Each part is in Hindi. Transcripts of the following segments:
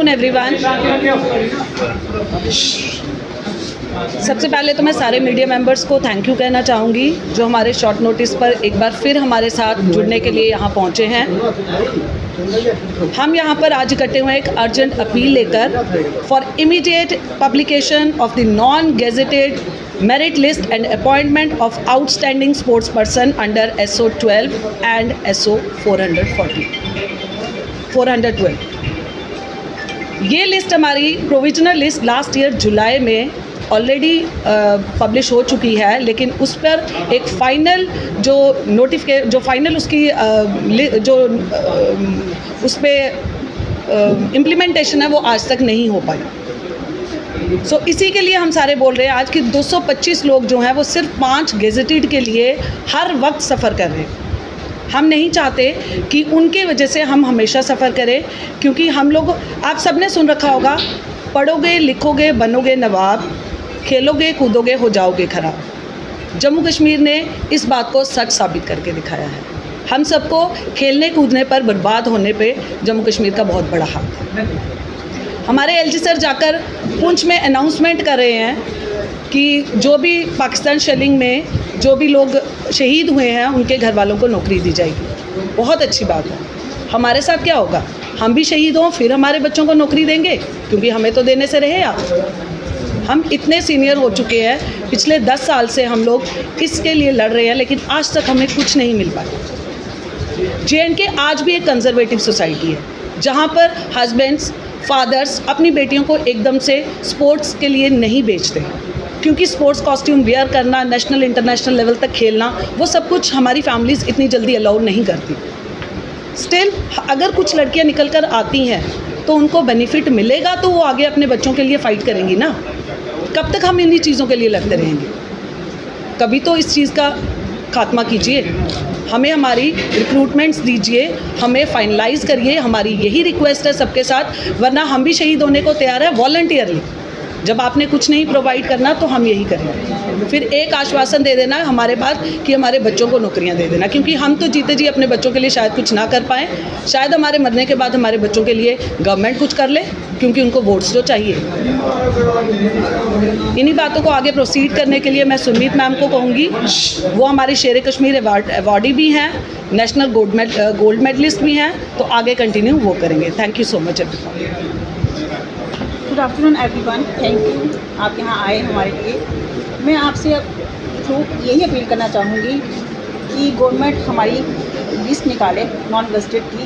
Afternoon everyone. सबसे पहले तो मैं सारे मीडिया मेंबर्स को थैंक यू कहना चाहूँगी जो हमारे शॉर्ट नोटिस पर एक बार फिर हमारे साथ जुड़ने के लिए यहाँ पहुँचे हैं। हम यहाँ पर आज इकट्ठे हुए एक अर्जेंट अपील लेकर for immediate publication of the non gazetted merit list and appointment of outstanding sports person under SO 12 and SO 412। ये लिस्ट हमारी प्रोविजनल लिस्ट लास्ट ईयर जुलाई में ऑलरेडी पब्लिश हो चुकी है, लेकिन उस पर एक फ़ाइनल जो फाइनल उसकी उस पर इम्प्लीमेंटेशन है वो आज तक नहीं हो पाई। इसी के लिए हम सारे बोल रहे हैं। आज की 225 लोग जो हैं वो सिर्फ 5 गेजेटेड के लिए हर वक्त सफ़र कर रहे हैं। हम नहीं चाहते कि उनके वजह से हम हमेशा सफ़र करें, क्योंकि हम लोग, आप सब ने सुन रखा होगा, पढ़ोगे लिखोगे बनोगे नवाब, खेलोगे कूदोगे हो जाओगे खराब। जम्मू कश्मीर ने इस बात को सच साबित करके दिखाया है। हम सबको खेलने कूदने पर बर्बाद होने पे जम्मू कश्मीर का बहुत बड़ा हाथ है। हमारे एलजी सर जाकर पुंछ में अनाउंसमेंट कर रहे हैं कि जो भी पाकिस्तान शेलिंग में जो भी लोग शहीद हुए हैं उनके घर वालों को नौकरी दी जाएगी। बहुत अच्छी बात है। हमारे साथ क्या होगा? हम भी शहीद हों फिर हमारे बच्चों को नौकरी देंगे, क्योंकि हमें तो देने से रहे आप। हम इतने सीनियर हो चुके हैं, पिछले 10 साल से हम लोग इसके लिए लड़ रहे हैं, लेकिन आज तक हमें कुछ नहीं मिल पाया। JNK आज भी एक कंजर्वेटिव सोसाइटी है, जहाँ पर हस्बैंड्स फादर्स अपनी बेटियों को एकदम से स्पोर्ट्स के लिए नहीं बेचते, क्योंकि स्पोर्ट्स कॉस्ट्यूम वेयर करना, नेशनल इंटरनेशनल लेवल तक खेलना, वो सब कुछ हमारी फैमिलीज़ इतनी जल्दी अलाउ नहीं करती। स्टिल अगर कुछ लड़कियां निकल कर आती हैं तो उनको बेनिफिट मिलेगा, तो वो आगे अपने बच्चों के लिए फ़ाइट करेंगी ना। कब तक हम इन्हीं चीज़ों के लिए लड़ते रहेंगे? कभी तो इस चीज़ का खात्मा कीजिए, हमें हमारी रिक्रूटमेंट्स दीजिए, हमें फाइनलाइज़ करिए। हमारी यही रिक्वेस्ट है सबके साथ, वरना हम भी शहीद होने को तैयार है वॉलंटियरली। जब आपने कुछ नहीं प्रोवाइड करना तो हम यही करेंगे। फिर एक आश्वासन दे देना हमारे पास कि हमारे बच्चों को नौकरियां दे देना, क्योंकि हम तो जीते जी अपने बच्चों के लिए शायद कुछ ना कर पाएँ। शायद हमारे मरने के बाद हमारे बच्चों के लिए गवर्नमेंट कुछ कर ले, क्योंकि उनको वोट्स तो चाहिए। इन्हीं बातों को आगे प्रोसीड करने के लिए मैं सुमित मैम को कहूँगी। वो हमारी शेर कश्मीर अवार्डी भी हैं, नेशनल गोल्ड मेडलिस्ट भी हैं, तो आगे कंटिन्यू वो करेंगे। Thank you so much everyone. Good afternoon everyone, thank you आप यहाँ आए हमारे लिए। मैं आपसे अब थ्रू यही अपील करना चाहूँगी कि गवर्नमेंट हमारी लिस्ट निकाले नॉन गस्टेड की।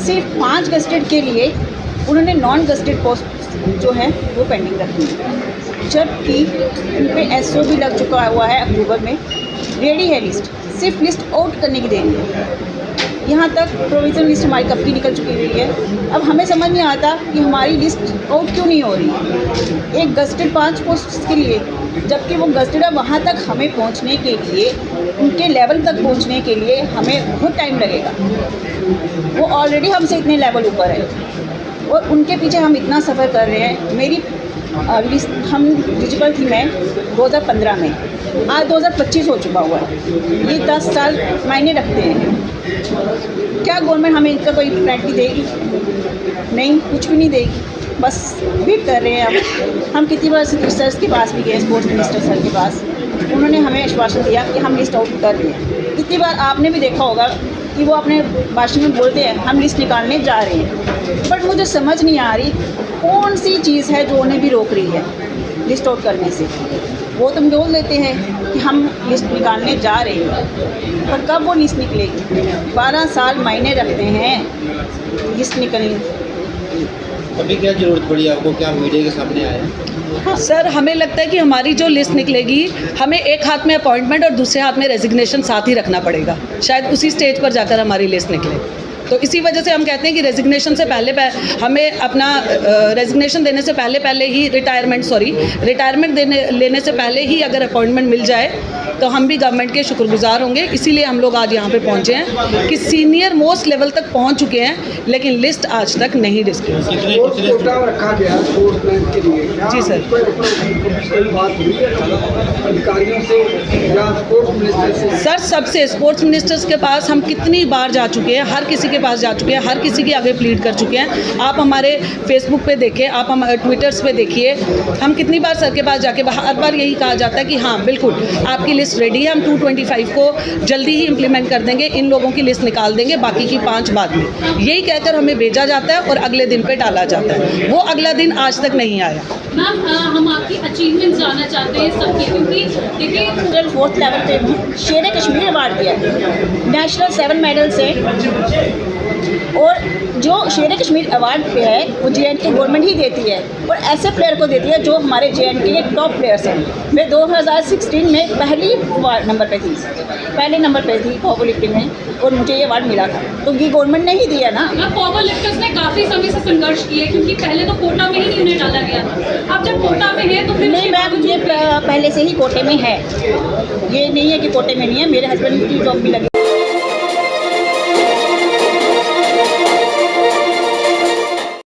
सिर्फ 5 गस्टेड के लिए उन्होंने नॉन गस्टेड पोस्ट जो है वो पेंडिंग रखी है, जबकि उन पर SO भी लग चुका हुआ है। अक्टूबर में रेडी है लिस्ट, सिर्फ लिस्ट आउट करने की देरी है। यहाँ तक प्रोविजनल लिस्ट हमारी कब की निकल चुकी हुई है। अब हमें समझ नहीं आता कि हमारी लिस्ट आउट क्यों नहीं हो रही है एक गस्टेड 5 पोस्ट के लिए, जबकि वो गस्टेड है। वहाँ तक हमें पहुँचने के लिए, उनके लेवल तक पहुँचने के लिए हमें बहुत टाइम लगेगा। वो ऑलरेडी हमसे इतने लेवल ऊपर है और उनके पीछे हम इतना सफ़र कर रहे हैं। मेरी लिस्ट हम एलिजिबल थी मैं 2015 में, आज 2025 हो चुका हुआ है। ये 10 साल मायने रखते हैं। क्या गवर्नमेंट हमें इनका कोई प्रायोरिटी देगी? नहीं, कुछ भी नहीं देगी। बस वेट कर रहे हैं। हम कितनी बार सर के पास भी गए, स्पोर्ट्स मिनिस्टर सर के पास, उन्होंने हमें आश्वासन दिया कि हम लिस्ट आउट कर रहे हैं। कितनी बार आपने भी देखा होगा कि वो अपने भाषण में बोलते हैं हम लिस्ट निकालने जा रहे हैं, बट मुझे समझ नहीं आ रही कौन सी चीज़ है जो उन्हें भी रोक रही है लिस्ट आउट करने से। वो तुम बोल देते हैं कि हम लिस्ट निकालने जा रहे हैं, पर कब वो लिस्ट निकलेगी? 12 साल मायने रखते हैं लिस्ट निकलने। अभी क्या ज़रूरत पड़ी आपको, क्या मीडिया के सामने आए? हाँ सर, हमें लगता है कि हमारी जो लिस्ट निकलेगी, हमें एक हाथ में अपॉइंटमेंट और दूसरे हाथ में रेजिग्नेशन साथ ही रखना पड़ेगा। शायद उसी स्टेज पर जाकर हमारी लिस्ट निकले। तो इसी वजह से हम कहते हैं कि रेजिग्नेशन से पहले हमें अपना रेजिग्नेशन देने से पहले ही रिटायरमेंट लेने से पहले ही अगर अपॉइंटमेंट मिल जाए तो हम भी गवर्नमेंट के शुक्रगुजार होंगे। इसीलिए हम लोग आज यहाँ पे पहुँचे हैं कि सीनियर मोस्ट लेवल तक पहुँच चुके हैं, लेकिन लिस्ट आज तक नहीं डिस्क्लोज। रखा गया स्पोर्ट्समैन के लिए। जी सर। अधिकारियों से या स्पोर्ट्स मिनिस्टर से? सर, सबसे स्पोर्ट्स मिनिस्टर्स के पास हम कितनी बार जा चुके हैं, हर किसी के के पास जा चुके हैं, हर किसी के आगे प्लीड कर चुके हैं। आप हमारे फेसबुक पे देखें, आप हमारे ट्विटर्स पे देखिए, हम कितनी बार सर के पास जाके हर बार यही कहा जाता है कि हाँ बिल्कुल आपकी लिस्ट रेडी है, हम 225 को जल्दी ही इम्प्लीमेंट कर देंगे, इन लोगों की लिस्ट निकाल देंगे, बाकी की 5 बाद में। यही कहकर हमें भेजा जाता है और अगले दिन पे टाला जाता है। वो अगला दिन आज तक नहीं आया। मैम हम आपकी अचीवमेंट जानना चाहते हैं सबकी, क्योंकि देखिए 4th लेवल पे हूँ, शेर कश्मीर अवार्ड दिया है, नेशनल 7 मेडल से। और जो शेर कश्मीर अवार्ड पे है वो JNK गवर्नमेंट ही देती है और ऐसे प्लेयर को देती है जो हमारे JNK के टॉप प्लेयर्स हैं। मैं 2016 में पहले नंबर पे थी पावर लिफ्टिंग में और मुझे ये अवार्ड मिला था, तो ये गवर्नमेंट ने ही दिया ना। मैम पावर लिफ्टर्स ने काफ़ी समय से संघर्ष किए, क्योंकि पहले तो कोटा में ही उन्हें डाला गया था। अब जब कोटा में है तो फिर नहीं मैम, ये पहले से ही कोटे में है, ये नहीं है कि कोटे में नहीं है। मेरे हस्बैंड की जॉब भी लगी